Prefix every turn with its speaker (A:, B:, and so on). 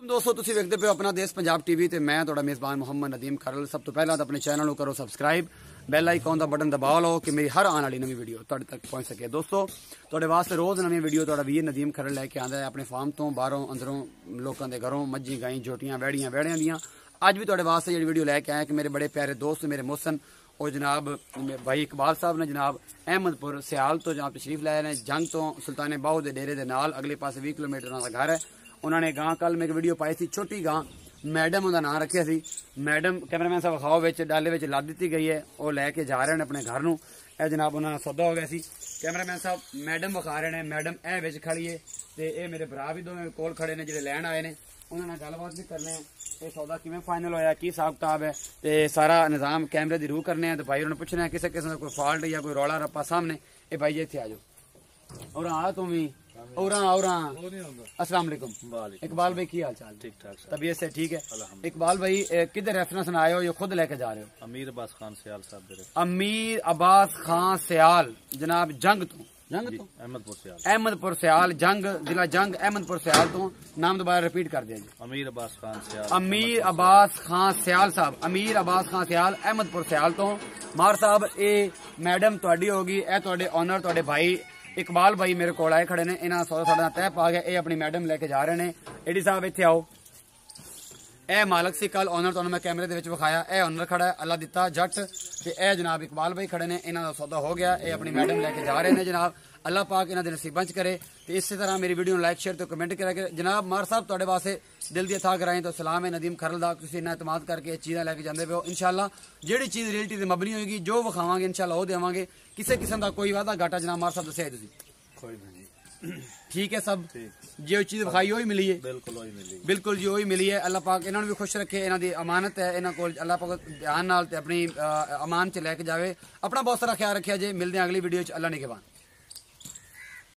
A: दोस्तों तुसीं वेखदे पे अपना देश पंजाब टीवी ते मैं तुहाडा मेज़बान मुहम्मद नदीम खरल। सब तो पहला तो अपने चैनल को करो सबसक्राइब, बैल आइकॉन का बटन दबा लो कि मेरी हर आने वाली नवी वीडियो तुहाडे तक पहुंच सके। दोस्तों तुहाडे वास्ते रोज़ नवी वीडियो तुहाडा वीर नदीम खरल लैके आंदा है अपने फार्म तो बाहरों अंदरों लोगों के घरों मज्जी गाई झोटियां वैड़ियां वैड़ियां दियां। अज भी तुहाडे वास्ते जी वीडियो लैके आया कि मेरे बड़े प्यारे दोस्त मेरे मोहसन और जनाब भाई इकबाल साहब ने जनाब अहमदपुर सियाल तो जनाब तशरीफ लाए ने जंग तो सुल्ताने बाहू के डेरे के नाल अगले पास 20 किलोमीटर उन्होंने घर है। उन्होंने गां कल मैं एक वीडियो पाई थी छोटी गां मैडम उनका नाम रखिया सी। मैडम कैमरामैन साहब खाओ डाले में ला दी गई है वो लैके जा रहे हैं अपने घर नूं। ए जनाब उन्होंने सौदा हो गया सी। कैमरामैन साहब मैडम विखा रहे हैं, मैडम ए विच खड़ी है ते ए मेरे भरा भी दोवें कोल खड़े ने जिहड़े लैण आए ने उन्होंने गलबात भी करने ये सौदा किवें फाइनल होया की हिसाब किताब है ते सारा निज़ाम कैमरे की रूह करने तो भाई उन्होंने पूछना है किसी किस्म का कोई फॉल्ट या कोई रौला रप्पा सामने ए भाई जी इत्थे आ जाओ और आ तुम भी और अस्सलाम वालेकुम। इकबाल भाई की हाल चाल?
B: ठीक ठाक
A: तबीयत से ठीक है? इकबाल भाई किधर रेफरेंस में आए हो या खुद लेके जा रहे हो?
B: अमीर अब्बास खान सियाल साहब।
A: अमीर अब्बास खान सियाल जनाब जंग तो अहमदपुर सियाल जंग जिला जंग अहमदपुर सियाल तो नाम दोबारा रिपीट कर दिया जी।
B: अमीर अब्बास खान सियाल
A: अमीर अब्बास खान सियाल साहब अमीर अब्बास खान सियाल अहमदपुर सियाल तो मार साहब ए मैडम तुहाडी होगी ए तुहाडे ऑनर तुहाडे भाई इकबाल भाई मेरे को आए खड़े ने इन्होंने सौदा साढ़ा तय पा गया ये अपनी मैडम लेके जा रहे हैं। एडी साहब इत्थे आओ। ए मालक सी कल ऑनर तुहानू मैं कैमरे दे विच विखाया ए ऑनर खड़ा है अल्लाह दिता जट ते ए जनाब इकबाल भाई खड़े ने इन्हों सौदा हो गया ये अपनी मैडम लेके जा रहे हैं जनाब। अल्लाह पाक इन्हों के नसीबां च करे तो इस तरह मेरी वीडियो लाइक शेयर तो कमेंट करा के जनाब मार साहब तुहाडे वास्ते दिल दी अथाह कराएं तो सलाम है नदीम खरल दा तुसीं इन्ना एतमाद करके चीज़ां लैके जांदे पे हो। इंशाअल्लाह जिहड़ी चीज़ रियलिटी ते मबनी होएगी जो विखावांगे इंशाअल्लाह वो देवांगे। किसी किस्म का कोई वादा घाटा जनाब मार साहब दस्सिया तुसीं ठीक है सब जो चीज़ विखाई वही मिली है बिल्कुल जी वही मिली है। अल्लाह पाक इन्होंने भी खुश रखे इन्हों की अमानत है इन्हों को अल्लाह पाक ध्यान नाल ते अपनी अमान च लैके जावे। अपना बहुत सारा ख्याल रखिया जे मिलते हैं अगली वीडियो अल्लाह निगहबान।